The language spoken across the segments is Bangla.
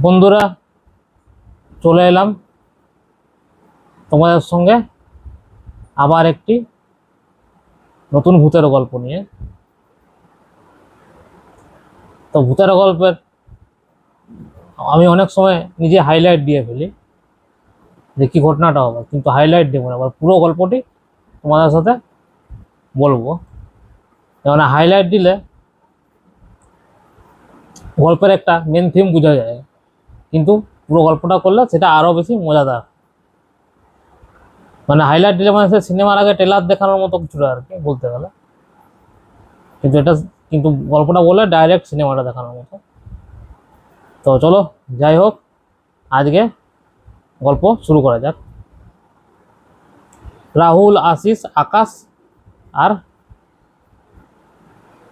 বন্ধুরা, চলে এলাম তোমাদের সঙ্গে আবার একটি নতুন ভূতের গল্প নিয়ে। তো ভূতের গল্পের আমি অনেক সময় নিজে হাইলাইট দিয়ে ফেলি যে কি ঘটনাটা হবে, কিন্তু হাইলাইট দেবো না, আবার পুরো গল্পটি তোমাদের সাথে বলবো। মানে হাইলাইট দিলে গল্পের একটা মেন থিম বোঝা যায়, কিন্তু পুরো গল্পটা করলে সেটা আরও বেশি মজাদার। মানে হাইলাইট দিলে মানে সে সিনেমার আগে ট্রেলার দেখানোর মতো কিছুটা আর কি বলতে গেলে, কিন্তু এটা কিন্তু গল্পটা বলে ডাইরেক্ট সিনেমাটা দেখানোর মতো। তো চলো, যাই হোক, আজকে গল্প শুরু করা যাক। রাহুল, আশিস, আকাশ আর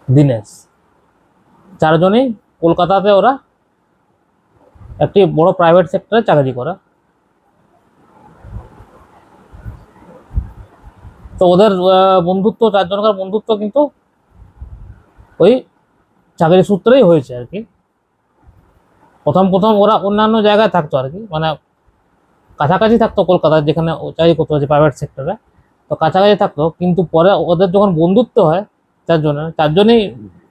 দীনেশ, চারজনেই কলকাতাতে ওরা একটি বড় প্রাইভেট সেক্টরে চাকরি করে। তো ওদের বন্ধুত্ব, চারজনকার বন্ধুত্ব কিন্তু ওই চাকরি সূত্রেই হয়েছে আর কি। প্রথম প্রথম ওরা অন্যান্য জায়গায় থাকতো আর কি, মানে কাছাকাছি থাকতো কলকাতায়, যেখানে চাকরি করতে হচ্ছে প্রাইভেট সেক্টরে। তো কাছাকাছি থাকতো, কিন্তু পরে ওদের যখন বন্ধুত্ব হয় চারজনেই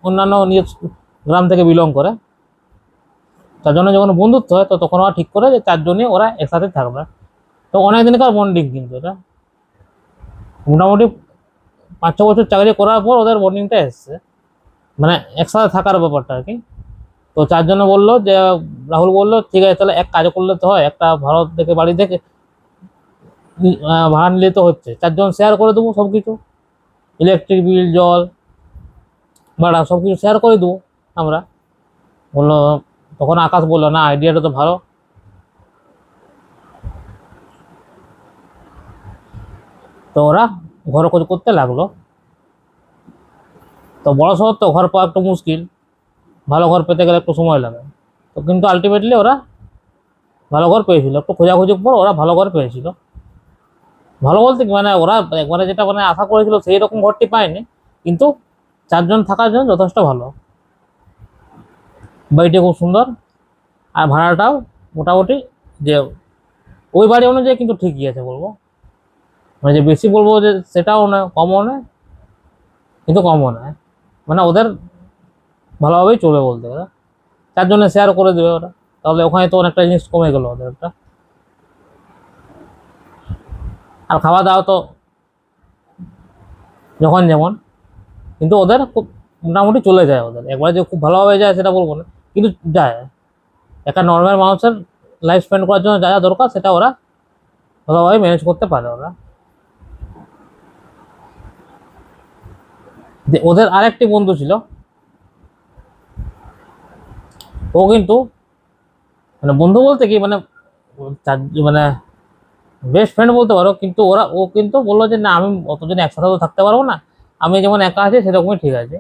অন্যান্য নিজ গ্রাম থেকে বিলং করে। চারজনের যখন বন্ধুত্ব হয় তো তখন ওরা ঠিক করে যে চারজনই ওরা একসাথে থাকবে। তো অনেক দিনকার বন্ডিং, কিন্তু এটা মোটামুটি 5-6 বছর চাকরি করার পর ওদের বন্ডিংটা এসছে, মানে একসাথে থাকার ব্যাপারটা আর কি। তো চারজনে বললো যে, রাহুল বললো ঠিক আছে তাহলে এক কাজ করলে তো হয়, একটা ভারত থেকে বাড়ি থেকে ভাড়া নিলে তো হচ্ছে, চারজন শেয়ার করে দেবো সব কিছু, ইলেকট্রিক বিল, জল ভাড়া সব কিছু শেয়ার করে দেবো আমরা। বললো, তখন আকাশ বললো না, আইডিয়াটা তো ভালো। তো ওরা ঘর খোঁজ করতে লাগলো। তো বড় শহর তো ঘর পাওয়া একটু মুশকিল, ভালো ঘর পেতে গেলে একটু সময় লাগে। তো কিন্তু আলটিমেটলি ওরা ভালো ঘর পেয়েছিল, একটু খোঁজাখুঁজির পর ওরা ভালো ঘর পেয়েছিল। ভালো বলতে কি, মানে ওরা একবারে যেটা মানে আশা করেছিল সেই রকম ঘরটি পায়নি, কিন্তু চারজন থাকার জন্য যথেষ্ট ভালো। বাড়িটি খুব সুন্দর, আর ভাড়াটাও মোটামুটি যে ওই বাড়ি অনুযায়ী কিন্তু ঠিকই আছে বলবো। মানে যে বেশি বলবো যে সেটাও নয়, কমও নয়, কিন্তু কমও নয়, মানে ওদের ভালোভাবেই চলে বলতে গেলে। চারজনে শেয়ার করে দেবে ওরা, তাহলে ওখানে তো অনেকটা জিনিস কমে গেল ওদের একটা। আর খাওয়া দাওয়া তো যখন যেমন, কিন্তু ওদের খুব মোটামুটি চলে যায়। ওদের একবার যে খুব ভালোভাবে যায় সেটা বলবো না, কিন্তু যায়। একটা নর্মাল মানুষের লাইফ স্পেন্ড করার জন্য যা যা দরকার সেটা ওরা ভালোভাবে ম্যানেজ করতে পারে ওরা। ওদের আরেকটি বন্ধু ছিল, ও কিন্তু মানে বন্ধু বলতে কি মানে মানে বেস্ট ফ্রেন্ড বলতে পারো, কিন্তু ও কিন্তু বললো যে না, আমি অতজন একসাথে তো থাকতে পারবো না, আমি যেমন একা আছি সেরকমই ঠিক আছে।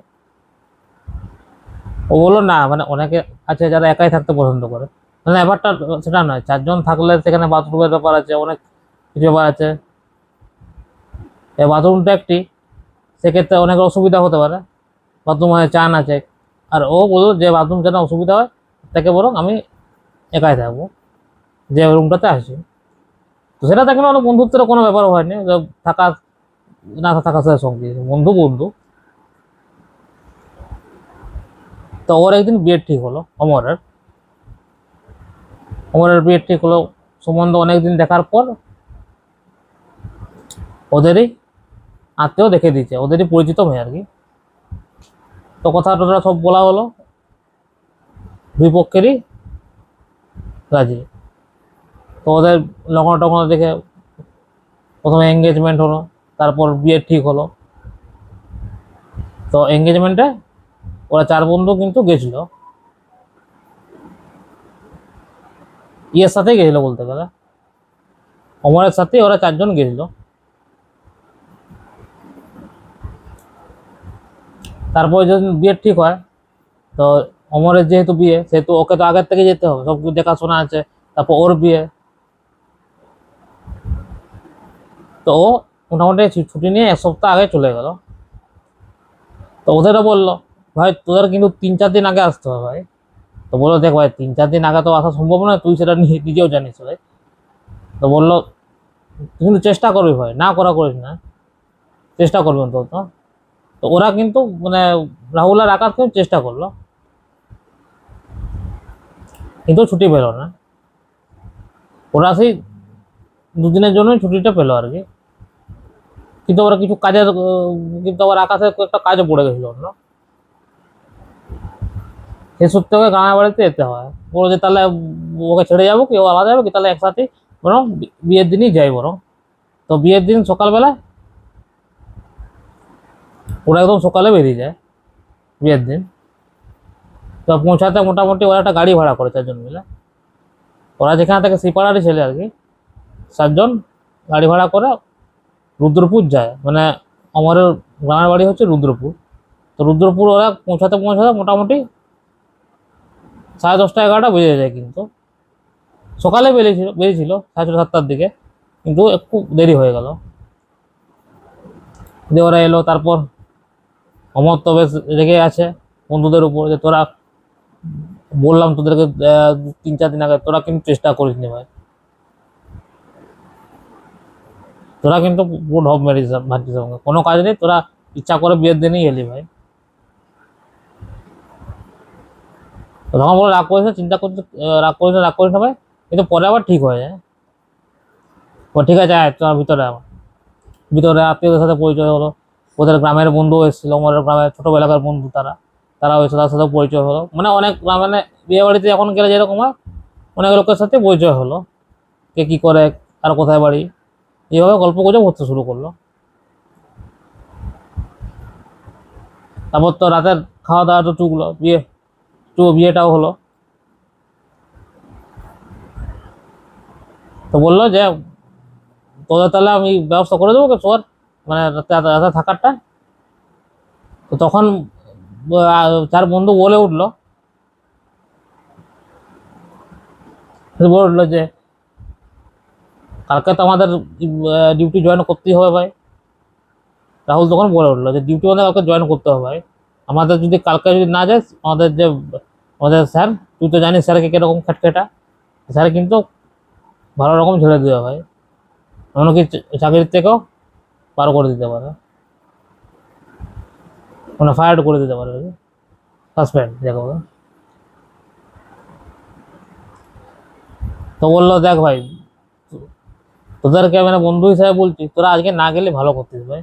ও বললো না, মানে অনেকে আছে যারা একাই থাকতে পছন্দ করে, মানে ব্যাপারটা সেটা নয়, চারজন থাকলে সেখানে বাথরুমের ব্যাপার আছে, অনেক কিছু ব্যাপার আছে। এই বাথরুমটা একটি, সেক্ষেত্রে অনেক অসুবিধা হতে পারে, বাথরুম হয় চান আছে। আর ও বললো যে বাথরুম যেন অসুবিধা হয় তাকে বরং আমি একাই থাকবো, যে রুমটাতে আসি। তো সেটা দেখলে অনেক বন্ধুত্বের কোনো ব্যাপার হয়নি, থাকা না থাকা সাথে সঙ্গে বন্ধু বন্ধু। তো ওর একদিন বিয়ে ঠিক হলো, অমরের বিয়ে ঠিক হলো। সম্বন্ধ অনেকদিন দেখার পর ওদেরই আত্মীয় দেখে দিয়েছে, ওদেরই পরিচিত মেয়ে আর কি। তো কথা টথা সব বলা হলো, দুই পক্ষেরই রাজি। তো ওদের লগ্ন টগ্ন দেখে প্রথমে এঙ্গেজমেন্ট হলো, তারপর বিয়ে ঠিক হলো। তো এঙ্গেজমেন্টে ওরা চার বন্ধু কিন্তু গেছিল, ইয়ের সাথে গেছিল বলতে গেলে, অমরের সাথে ওরা চারজন গেছিল। তারপরে যখন বিয়ে ঠিক হয়, তো অমরের যেহেতু বিয়ে, সেহেতু ওকে তো আগের থেকে যেতে হবে, সব কিছু দেখাশোনা আছে। তারপর ওর বিয়ে, তো ও মোটামুটি ছুটি নিয়ে 1 সপ্তাহ আগে চলে গেল। তো ওদেরও বললো, ভাই তোদের কিন্তু 3-4 দিন আগে আসতে হবে ভাই, তো বললো দেখ ভাই 3-4 দিন আগে তো আসা সম্ভব নয়, তুই সেটা নিজেও জানিস ভাই। তো বললো তুই কিন্তু চেষ্টা করবি ভাই, না করিস না, চেষ্টা করবি অন্তত। তো ওরা কিন্তু মানে রাহুল আর আকাশ কিন্তু চেষ্টা করলো, কিন্তু ছুটি পেলো না। ওরা সেই 2 দিনের জন্যই ছুটিটা পেলো আর কি। কিন্তু ওরা কিছু কাজের কিন্তু আবার আকাশের একটা কাজও পড়ে গেছিল অন্য, সে সূত্রে ওকে গ্রামের বাড়িতে যেতে হয়। বলো যে তাহলে ওকে ছেড়ে যাবো কি, ও আলাদা যাবো কি, তাহলে একসাথে বরং বিয়ের দিনই যাই বরং। তো বিয়ের দিন সকালবেলা ওরা একদম সকালে বেরিয়ে যায় বিয়ের দিন। তো পৌঁছাতে মোটামুটি ওরা একটা গাড়ি ভাড়া করে 4 জন মিলে, ওরা যেখানে থেকে সিপাড়ারই ছেলে আর কি, 7 জন গাড়ি ভাড়া করে রুদ্রপুর যায়। মানে আমাদের গ্রামের বাড়ি হচ্ছে রুদ্রপুর। তো রুদ্রপুর ওরা পৌঁছাতে মোটামুটি 10:30-11টা বেজে যায়। কিন্তু সকালে বেরিয়েছিল 6:30-7টার দিকে, কিন্তু একটু দেরি হয়ে গেল। দিয়ে ওরা এলো, তারপর অমর তো বেশ রেগে আছে বন্ধুদের উপর, যে তোরা বললাম তোদেরকে 3-4 দিন আগে, তোরা কিন্তু চেষ্টা করিসনি ভাই, তোরা কিন্তু পুরো ঢপ মেরেছিস ভাবছিস সঙ্গে, কোনো কাজ নেই, তোরা ইচ্ছা করে বিয়ের দিনই এলি ভাই। তখন বলে রাগ করিস না, চিন্তা করতে রাগ করিস না ভাই, কিন্তু পরে আবার ঠিক হয়ে যায়। ও ঠিক আছে, আয় তোর ভিতরে ভিতরে আত্মীয়দের সাথে পরিচয় হলো, ওদের গ্রামের বন্ধু এসেছিল, ওদের গ্রামের ছোটবেলাকার বন্ধু, তারা হয়েছে, তার সাথে পরিচয় হলো। মানে অনেক মানে বিয়ে বাড়িতে এখন গেলে যেরকম হয়, অনেক লোকের সাথে পরিচয় হলো, কে কি করে আর কোথায় বাড়ি, এইভাবে গল্প গুজব হতে শুরু করলো। তারপর তো রাতের খাওয়া দাওয়া তো চুকলো, বিয়েটাও হলো। তো বললো যে তোদের তাহলে আমি ব্যবস্থা করে দেবো শোয়ার, মানে রাতে রাতে থাকারটা। তো তখন 4 বন্ধু বলে উঠলো যে কালকে তো আমাদের ডিউটি জয়েন করতেই হবে ভাই। রাহুল তখন বলে উঠলো যে ডিউটি আমাদের কালকে জয়েন করতে হবে ভাই, আমাদের যদি কালকে যদি না যায়, আমাদের স্যার, তুই তো জানিস স্যারকে কিরকম খেটখেটা, স্যার কিন্তু ভালো রকম ঝেড়ে দেওয়া ভাই, এমনকি চাকরির থেকেও পার করে দিতে পারে, মানে ফায়ার করে দিতে পারে, সাসপেন্ড যাকে বলে। তো বললো দেখ ভাই, তোদেরকে মানে বন্ধু হিসাবে বলছি, তোরা আজকে না গেলে ভালো করতিস ভাই।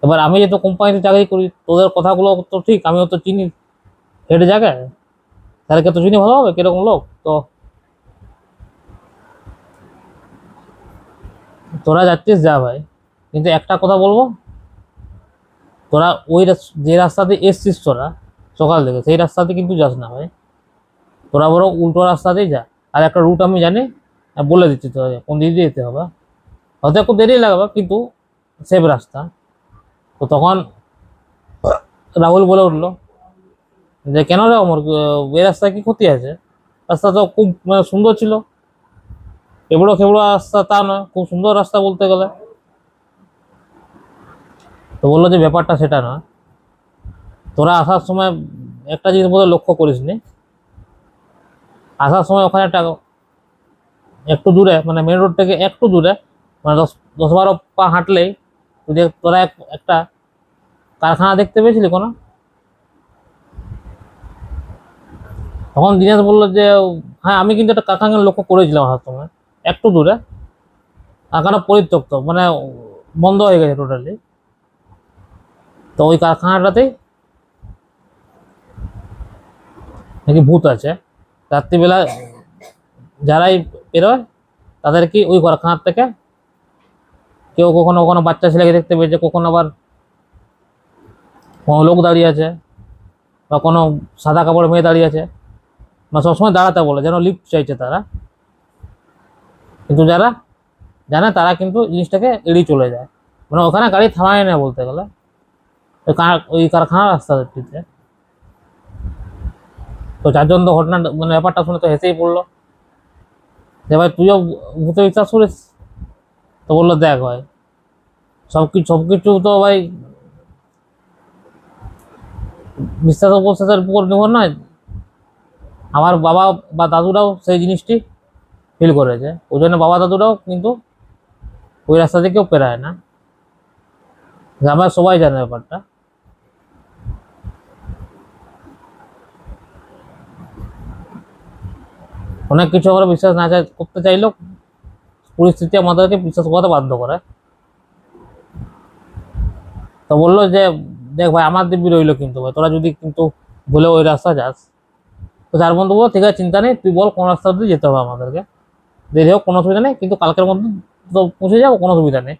এবার আমি যেহেতু কোম্পানিতে চাকরি করি, তোদের কথাগুলো তো ঠিক, আমিও তো চিনি হেড জায়গায়, স্যারকে তো চিনি ভালোভাবে কিরকম লোক। তো তোরা যাচ্ছিস যা ভাই, কিন্তু একটা কথা বলবো, তোরা যে রাস্তা দিয়ে এসছিস তোরা সকাল থেকে, সেই রাস্তাতে কিন্তু যাস না ভাই, তোরা বরং উল্টো রাস্তাতেই যা। আর একটা রুট আমি জানি, বলে দিচ্ছি তোরা কোন দিক দিয়ে যেতে হবে, হয়তো একটু দেরি লাগবে কিন্তু সেফ রাস্তা। তো তখন রাহুল বলে উঠলো যে কেন রে আমার, এই রাস্তায় কি ক্ষতি আছে, রাস্তা তো খুব মানে সুন্দর ছিল, এবড়ো খেবড়ো রাস্তা তা নয়, খুব সুন্দর রাস্তা বলতে গেলে। তো বললো যে ব্যাপারটা সেটা নয়, তোরা আসার সময় একটা জিনিস বোধহয় লক্ষ্য করিস নি, আসার সময় ওখানে একটা একটু দূরে, মানে মেন রোড থেকে একটু দূরে, মানে 10-12 পা হাঁটলেই তোরা একটা কারখানা দেখতে পেয়েছিলি কোনো? তখন দিনেশ বললো যে হ্যাঁ, আমি কিন্তু একটা কারখানা লক্ষ্য করেছিলাম আসার সময়, একটু দূরে, কারখানা পরিত্যক্ত, মানে বন্ধ হয়ে গেছে টোটালি। তো ওই কারখানাটাতেই নাকি ভূত আছে, রাত্রিবেলা যারাই বেরোয় তাদের কি ওই কারখানার থেকে কেউ কখনো কখনো বাচ্চা ছেলেকে দেখতে পেয়েছে, কখনো আবার কোনো লোক দাঁড়িয়ে আছে, বা কোনো সাদা কাপড় মেয়ে দাঁড়িয়ে আছে, বা সবসময় দাঁড়াতে বলে, যেন লিফট চাইছে তারা, কিন্তু যারা জানে তারা কিন্তু জিনিসটাকে এড়িয়ে চলে যায়, মানে ওখানে গাড়ি থামায় না বলতে গেলে, ওই কারখানার রাস্তাটিতে। তো 4 জন তো ঘটনা মানে ব্যাপারটা শুনে তো হেসেই পড়লো, যে ভাই তুইও ভূতে বিশ্বাস করিস? তো বললো দেখ ভাই, সবকিছু তো ভাই বিশ্বাস উপশ্বাসের উপর নির্ভর নয়, আমার বাবা বা দাদুরাও সেই জিনিসটি ফিল করেছে, ওই জন্য বাবা দাদুরাও কিন্তু ওই রাস্তা দিয়ে কেউ পেরায় না। গ্রামের সবাই জানে ব্যাপারটা। অনেক কিছু আমরা বিশ্বাস না করতে চাইলেও পরিস্থিতি আমাদেরকে বিশ্বাস করতে বাধ্য করে। তো বললো যে দেখ ভাই, আমার দিব্যি রইলো কিন্তু ভাই, তোরা যদি কিন্তু বলে ওই রাস্তা যাস। তো চার বন্ধু বললো ঠিক আছে, চিন্তা নেই, তুই বল কোন রাস্তা দিয়ে যেতে হবে আমাদেরকে, দেরি হোক কোনো অসুবিধা নেই, কিন্তু কালকের মধ্যে তো পৌঁছে যাবো, কোনো অসুবিধা নেই।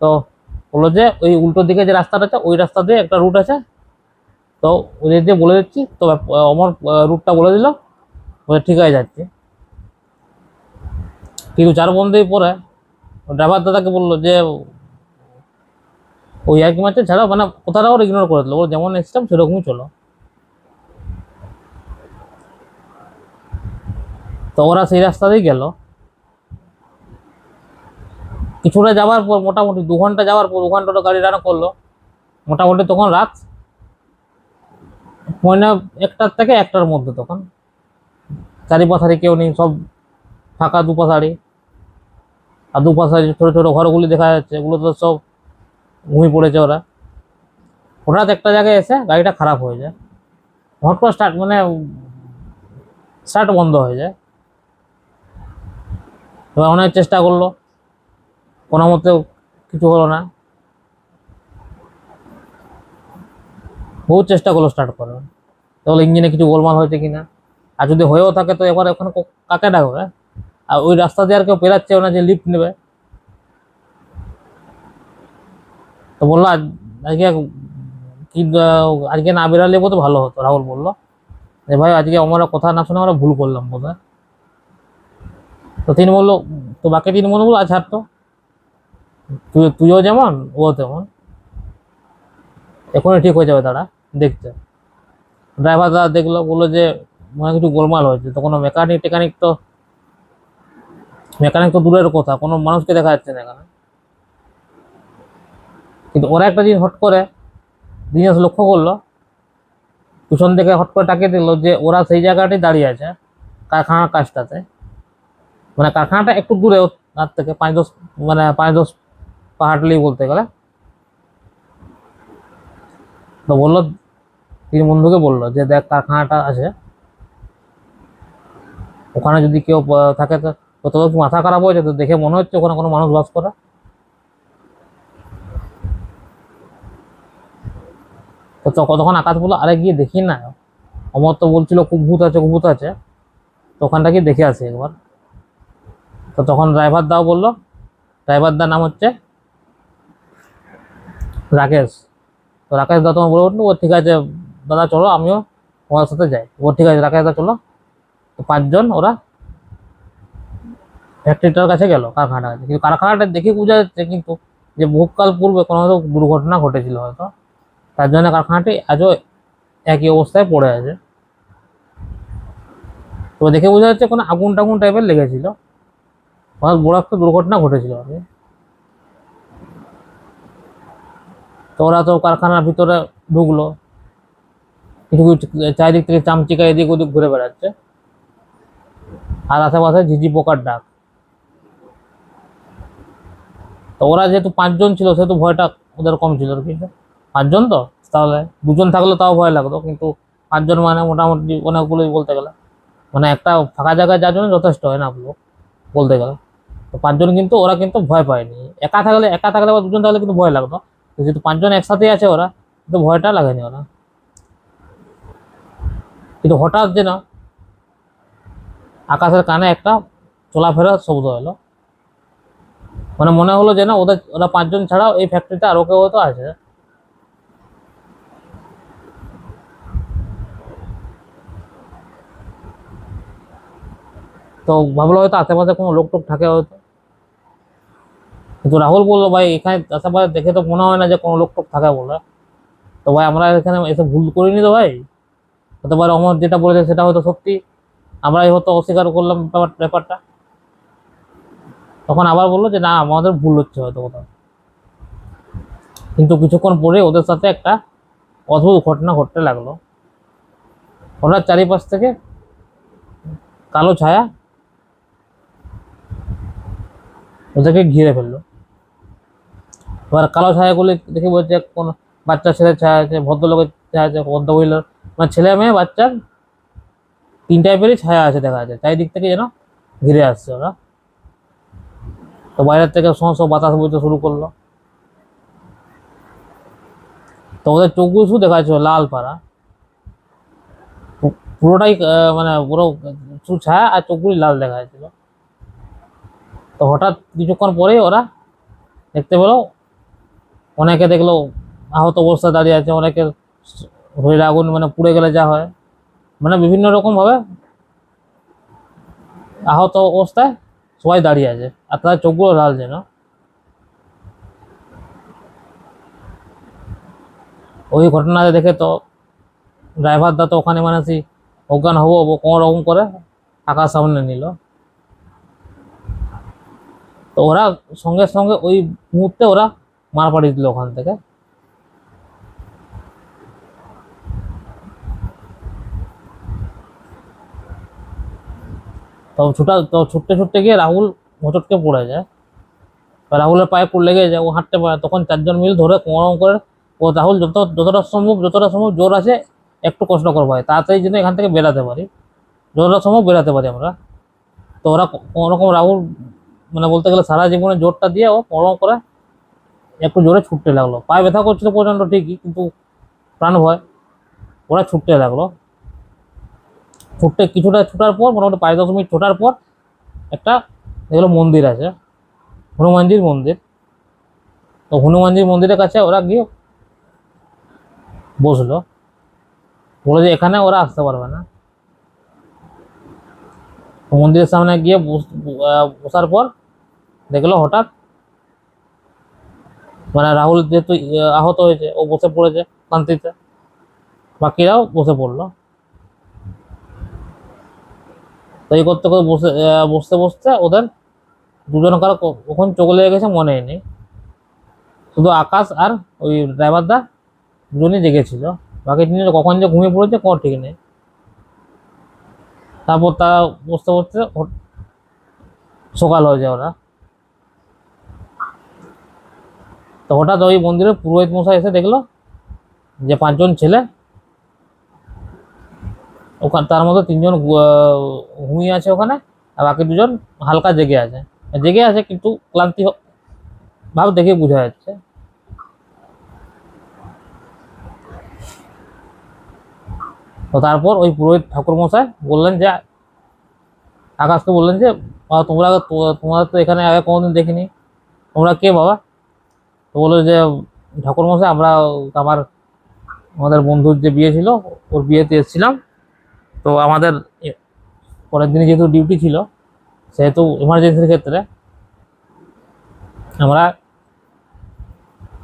তো বললো যে ওই উল্টো দিকে যে রাস্তাটা আছে ওই রাস্তা দিয়ে একটা রুট আছে, তো ওদের দিয়ে বলে দিচ্ছি। তো আমার রুটটা বলে দিল, বলে ঠিক আছে যাচ্ছি। কিন্তু চার বন্ধুই পরে ড্রাইভার দাদাকে বললো যে ওই এক মাত্র ছাড়া মানে কোথাও ওর ইগনোর করে দিল, ওর যেমন এসছিলাম সেরকমই চলো। তো ওরা সেই রাস্তা দিয়ে গেল। কিছুটা যাওয়ার পর মোটামুটি 2 ঘন্টা যাওয়ার পর, 2 ঘন্টা গাড়ি রান্না করলো। মোটামুটি তখন রাত মনে 1টার থেকে 1টার মধ্যে, তখন চারিপাশারি কেউ নেই, সব ফাঁকা দুপাশারি। আর দুপাশারি ছোট ছোট ঘরগুলি দেখা যাচ্ছে, এগুলো তো সব ঘুমিয়ে পড়েছে ওরা। হঠাৎ একটা জায়গায় এসে গাড়িটা খারাপ হয়ে যায়, হট করে স্টার্ট মানে স্টার্ট বন্ধ হয়ে যায়। এবার অনেক চেষ্টা করলো, কোনো মতেও কিছু হলো না। বহু চেষ্টা করলো স্টার্ট করার, তাহলে ইঞ্জিনে কিছু গোলমাল হয়েছে কিনা। আর যদি হয়েও থাকে তো এবার ওখানে কাকে ডাকবে? আর ওই রাস্তা দিয়ে আর কেউ পেরাচ্ছে না যে লিফট নেবে। তো বললো আজকে কি আজকে না বেরালে তো ভালো হতো। রাহুল বললো যে ভাই আজকে আমরা কথা না শুনে আমরা ভুল করলাম বোধহয়। তো তিনি বললো, তো বাকি তিনি বললো আজ হার, তো তুইও যেমন ও তেমন, এখনই ঠিক হয়ে যাবে তারা, দেখতে। ড্রাইভার দাদা দেখলো, বললো যে মনে কিছু গোলমাল হয়েছে। তো কোনো মেকানিক তো দূরের কথা, কোনো মানুষকে দেখা যাচ্ছে না এখানে। কিন্তু ওরা একটা জিনিস হট করে জিনিস লক্ষ্য করলো, পিছন থেকে হট করে তাকিয়ে দিল যে ওরা সেই জায়গাটাই দাঁড়িয়ে আছে, কারখানার কাজটাতে। মানে কারখানাটা একটু দূরে তার থেকে 5-10, মানে 5-10 পাহাড়লি বলতে গেলে। তো বললো, তিন বন্ধুকে বললো যে দেখ কারখানাটা আছে, ওখানে যদি কেউ থাকে তো তোদের কি মাথা খারাপ হয়েছে? তো দেখে মনে হচ্ছে ওখানে কোনো মানুষ বাস করে। তো তখন আকাশ বললো আরে গিয়ে দেখি না, অমর তো বলছিল খুব ভূত আছে খুব ভূত আছে, তো ওখানটা গিয়ে দেখে আসি একবার। তো তখন ড্রাইভার দাও বললো, ড্রাইভার দার নাম হচ্ছে রাকেশ। তো রাকেশ দা তোমার বলে উঠলো, ও ঠিক আছে দাদা চলো আমিও তোমার সাথে যাই। ও ঠিক আছে রাকেশ দা চলো। তো 5 জন ওরা ফ্যাক্টরিটার কাছে গেল, কারখানাটার কাছে। কিন্তু কারখানাটা দেখে বোঝা যাচ্ছে কিন্তু যে বহুকাল পূর্বে কোনো হয়তো দুর্ঘটনা ঘটেছিল হয়তো, তার জন্য কারখানাটি আজও একই অবস্থায় পড়ে আছে। তো দেখে বোঝা যাচ্ছে কোনো আগুন টাগুন টাইপের লেগেছিল, অনেক বড় একটা দুর্ঘটনা ঘটেছিল আর কি। তো ওরা তো কারখানার ভিতরে ঢুকলো, কিছু কিছু চারিদিক থেকে চামচিকা এদিক ওদিক ঘুরে বেড়াচ্ছে, আর আশেপাশে ঝিঝি পোকার ডাক। তো ওরা যেহেতু 5 জন ছিল সেহেতু ভয়টা ওদের কম ছিল আর কি। 5 জন তো, তাহলে 2 জন থাকলে তাও ভয় লাগতো, কিন্তু 5 জন মানে মোটামুটি অনেকগুলোই বলতে গেলে। মানে একটা ফাঁকা জায়গায় যাওয়ার জন্য যথেষ্ট হয় না লোক বলতে গেলে। তো 5 জন কিন্তু ওরা কিন্তু ভয় পায়নি। একা থাকলে বা 2 জন থাকলে কিন্তু ভয় লাগতো, তো যেহেতু 5 জন একসাথে আছে ওরা, কিন্তু ভয়টা লাগেনি ওরা। কিন্তু হঠাৎ যেন আকাশের কানে একটা চলাফেরার শব্দ এলো, মানে মনে হলো যে না ওরা 5 জন ছাড়াও এই ফ্যাক্টরিতে আরো কেউ হয়তো আছে। তো ভাবলো হয়তো আশেপাশে কোনো লোক টোক থাকে হয়তো। কিন্তু রাহুল বললো ভাই এখানে আশেপাশে দেখে তো মনে হয় না যে কোনো লোক টোক থাকে বলে। তো ভাই আমরা এখানে এসে ভুল করিনি তো ভাই, হতে পারে অমর যেটা বলেছে সেটা হয়তো সত্যি, আমরাই হয়তো অস্বীকার করলাম ব্যাপারটা। তখন আবার বললো যে না আমাদের ভুল হচ্ছে হয়তো কোথাও। কিন্তু কিছুক্ষণ পরে ওদের সাথে একটা অদ্ভুত ঘটনা ঘটতে লাগলো। ওরা চারিপাশ থেকে কালো ছায়া ওদেরকে ঘিরে ফেললো। এবার কালো ছায়াগুলি দেখে বলছে কোন বাচ্চা ছেলের ছায়া আছে, ভদ্রলোকের ছায়া আছে, ভদ্রমহিলার, মানে ছেলে মেয়ে বাচ্চার তিন টাইপেরই ছায়া আছে দেখা যাচ্ছে, চারিদিক থেকে যেন ঘিরে আসছে ওরা। তো বাইরের থেকে সমস্ত বাতাস বইতে শুরু করলো। তো ওদের চোখগুলো শুধু দেখা যাচ্ছে লাল পাড়া, পুরোটাই মানে পুরো শুধু ছায়া আর চোখগুলি লাল দেখা যাচ্ছিল। তো হঠাৎ কিছুক্ষণ পরেই ওরা দেখতে পেলো অনেকে দেখলো আহত অবস্থায় দাঁড়িয়ে আছে, অনেকের শরীরে আগুন মানে পুড়ে গেলে যা হয়, মানে বিভিন্ন রকম ভাবে আহত অবস্থায় সবাই দাঁড়িয়ে আছে আর তাদের চোখগুলো লাল যেন। ওই ঘটনা দেখে তো ড্রাইভার দা তো ওখানে মানে সেই অজ্ঞান হবো হবো কোনো রকম করে টাকার সামনে নিল। তো ওরা সঙ্গে সঙ্গে ওই মুহূর্তে ওরা মার পাঠিয়ে দিল ওখান থেকে। তো ছুটতে ছুটতে গিয়ে রাহুল হোঁচটকে পড়ে যায়। রাহুলের পায়ে লেগে যায়, ও হাঁটতে পারে। তখন চারজন মিল ধরে কোমরম করে ও রাহুল যতটা সম্ভব জোর আছে একটু কষ্ট করবো হয় তাড়াতাড়ি যেন এখান থেকে বেরাতে পারি, যতটা সম্ভব বেরাতে পারি আমরা। তো ওরা কোনোরকম রাহুল মানে বলতে গেলে সারা জীবনে জোরটা দিয়ে ও কোমরম করে একটু জোরে ছুটতে লাগলো। পায়ে ব্যথা করছিল প্রচন্ড ঠিকই, কিন্তু প্রাণ ভয় ওরা ছুটতে লাগলো। ছুটতে কিছুটা ছুটার পর মোটামুটি 5-10 মিনিট ছোটার পর একটা যেগুলো মন্দির আছে, হনুমানজির মন্দির। তো হনুমানজির মন্দিরের কাছে ওরা গিয়ে বসলো, বলে যে এখানে ওরা আসতে পারবে না। মন্দিরের সামনে গিয়ে বসার পর দেখলো হঠাৎ মানে রাহুল যেহেতু আহত হয়েছে ও বসে পড়েছে শান্তিতে, বাকিরাও বসে পড়লো। তো এই করতে করতে বসতে বসতে ওদের দুজন কারো কখন চোখ লেগে গেছে মনে নেই, শুধু আকাশ আর ওই ড্রাইভার দা দুজনই জেগেছিল, বাকি তিনজন কখন যে ঘুমিয়ে পড়েছে কোনো ঠিক নেই। তারপর তারা বসতে বসতে সকাল হয়ে যায় ওরা। তো হঠাৎ ওই মন্দিরে পুরোহিত মশাই এসে দেখলো যে 5জন ছেলে ওখানে, তার মধ্যে 3জন ঘুমিয়ে আছে ওখানে, আর বাকি দুজন হালকা জেগে আছে। জেগে আছে কিন্তু ক্লান্তি ভাব দেখে বোঝা যাচ্ছে। তো তারপর ওই পুরোহিত ঠাকুর মশাই বললেন যে আকাশকে বললেন যে তোমরা তো এখানে আগে কোনোদিন দেখিনি, তোমরা কে বাবা? তো বললো যে ঠাকুর মশাই আমরা আমার আমাদের বন্ধুর যে বিয়ে ছিল ওর বিয়েতে এসেছিলাম। তো আমাদের পরের দিনে যেহেতু ডিউটি ছিল সেহেতু এমার্জেন্সির ক্ষেত্রে আমরা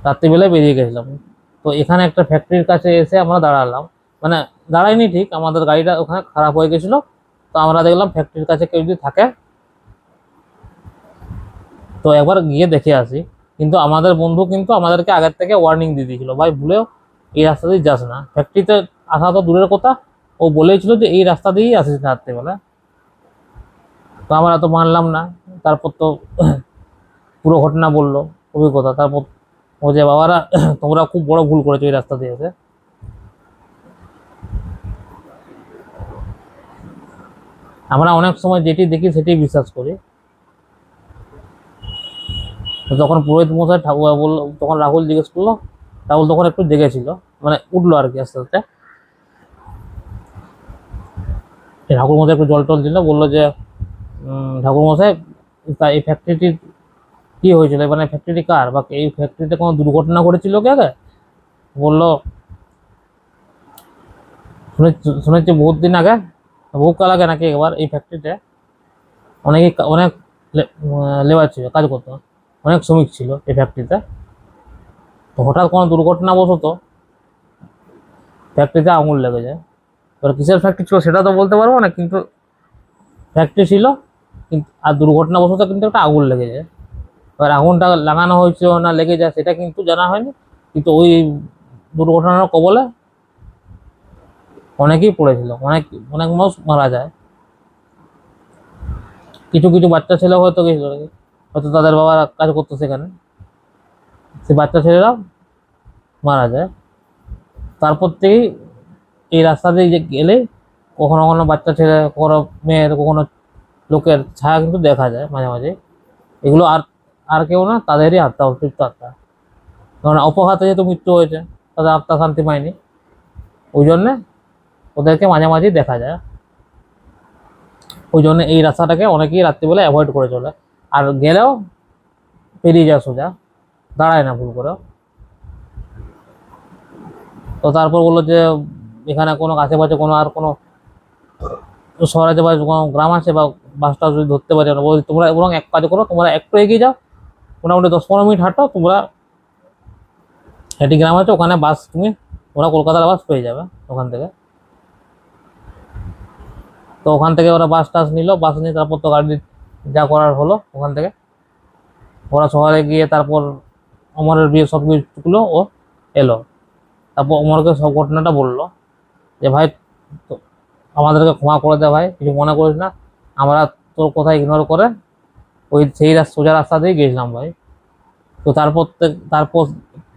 রাত্রিবেলায় বেরিয়ে গেছিলাম। তো এখানে একটা ফ্যাক্টরির কাছে এসে আমরা দাঁড়ালাম, মানে দাঁড়াইনি ঠিক, আমাদের গাড়িটা ওখানে খারাপ হয়ে গেছিলো। তো আমরা দেখলাম ফ্যাক্টরির কাছে কেউ যদি থাকে তো একবার গিয়ে দেখে আসি। কিন্তু আমাদের বন্ধু কিন্তু আমাদেরকে আগের থেকে ওয়ার্নিং দিয়ে দিয়েছিল, ভাই ভুলেও এই রাস্তা দিয়ে যাস না, ফ্যাক্টরিতে আসা তো দূরের কথা, ও বলেছিল যে এই রাস্তা দিয়েই আসিস না রাত্রেবেলা। তো আমরা তো মানলাম না। তারপর তো পুরো ঘটনা বললো, অভিজ্ঞতা। তারপর ও যে বাবারা তোমরা খুব বড় ভুল করেছো এই রাস্তা দিয়ে এসে। আমরা অনেক সময় যেটি দেখি সেটি বিশ্বাস করি। তো যখন পুরোহিত মশাই বললো, তখন রাহুল জিজ্ঞেস করলো, রাহুল তখন একটু জেগেছিল, মানে উঠলো আর কি আস্তে আস্তে। ঠাকুর মশাই একটু জল টল দিল, বললো যে ঠাকুর মশাই এই ফ্যাক্টরিটির কি হয়েছিল, মানে ফ্যাক্টরি কার, বা এই ফ্যাক্টরিতে কোনো দুর্ঘটনা ঘটেছিল কি আগে? বললো শুনেছি বহুত দিন আগে, বহুকাল আগে নাকি একবার এই ফ্যাক্টরিতে অনেক লেবার ছিল, কাজ করতো, অনেক শ্রমিক ছিল এই ফ্যাক্টরিতে। তো হঠাৎ কোনো দুর্ঘটনাবশত ফ্যাক্টরিতে আগুন লেগে যায়। এবার কিসের ফ্যাক্টরি ছিল সেটা তো বলতে পারবো না, কিন্তু ফ্যাক্টরি ছিল, কিন্তু আর দুর্ঘটনাবশত কিন্তু একটা আগুন লেগে যায়। এবার আগুনটা লাগানো হয়েছিল না লেগে যায় সেটা কিন্তু জানা হয়নি, কিন্তু ওই দুর্ঘটনার কবলে অনেকেই পড়েছিল, অনেক অনেক মানুষ মারা যায়। কিছু কিছু বাচ্চা ছেলে হয়তো গেছিল আর কি, হয়তো তাদের বাবার কাজ করতো সেখানে, সে বাচ্চা ছেলেরা মারা যায়। তারপর থেকেই এই রাস্তা দিয়ে যে গেলে কখনো কখনো বাচ্চা ছেলে, কখনো মেয়ের, কখনো লোকের ছায়া কিন্তু দেখা যায় মাঝে মাঝে। এগুলো আর আর কেউ না, তাদেরই আত্মা, অতৃপ্ত আত্মা। কারণ অপঘাতে যেহেতু মৃত্যু হয়েছে, তাদের আত্মা শান্তি পায়নি, ওই জন্যে ওদেরকে মাঝে মাঝেই দেখা যায়। ওই জন্য এই রাস্তাটাকে অনেকেই রাত্রিবেলা অ্যাভয়েড করে চলে, আর গেলেও পেরিয়ে যায় সোজা, দাঁড়ায় না ভুল করে। তো তারপর বললো যে এখানে কোনো আশেপাশে কোনো আর কোনো শহর আছে বা কোনো গ্রাম আছে বা বাসটা যদি ধরতে পারি আমরা, বলি তোমরা বরং এক কাজ করো, তোমরা একটু এগিয়ে যাও, মোটামুটি 10-15 মিনিট হাঁটো তোমরা, একটি গ্রাম আছে ওখানে বাস, তুমি ওরা কলকাতার বাস পেয়ে যাবে ওখান থেকে। তো ওখান থেকে ওরা বাস টাস নিল, বাস নিয়ে তারপর তো গাড়ি যা করার হলো ওখান থেকে। ওরা শহরে গিয়ে তারপর অমরের বিয়ে সব কিছুগুলো ও এলো। তারপর অমরকে সব ঘটনাটা বললো যে ভাই আমাদেরকে ক্ষমা করে দে ভাই, কিছু মনে করিস না, আমরা তোর কথা ইগনোর করে ওই সেই সোজা রাস্তা দিয়ে গেছিলাম ভাই। তো তারপর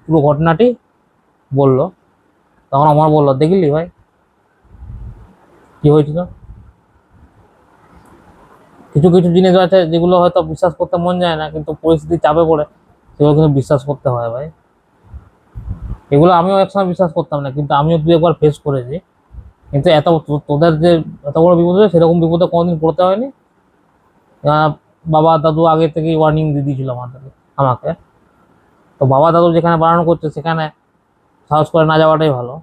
পুরো ঘটনাটি বললো। তখন অমর বললো দেখলি ভাই কি হয়েছিল। কিছু কিছু জিনিস আছে যেগুলো হয়তো বিশ্বাস করতে মন যায় না, কিন্তু পরিস্থিতি চাপে পড়ে সেগুলো কিন্তু বিশ্বাস করতে হয় ভাই। এগুলো আমিও একসময় বিশ্বাস করতাম না, কিন্তু আমিও 2-1 বার ফেস করেছি। কিন্তু তোদের যে এত বড় বিপদ হয়েছে, সেরকম বিপদে কোনোদিন পড়তে হয়নি। বাবা দাদু আগে থেকেই ওয়ার্নিং দিয়ে দিয়েছিল আমাকে। তো বাবা দাদু যেখানে বারণ করছে সেখানে সাহস করে না যাওয়াটাই ভালো।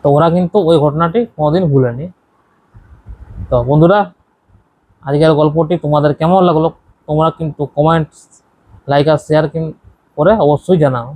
তো ওরা কিন্তু ওই ঘটনাটি কোনোদিন ভুলেনি। তো বন্ধুরা, আজকের গল্পটি তোমাদের কেমন লাগলো তোমরা কিন্তু কমেন্টস, লাইক আর শেয়ার করে অবশ্যই জানাও।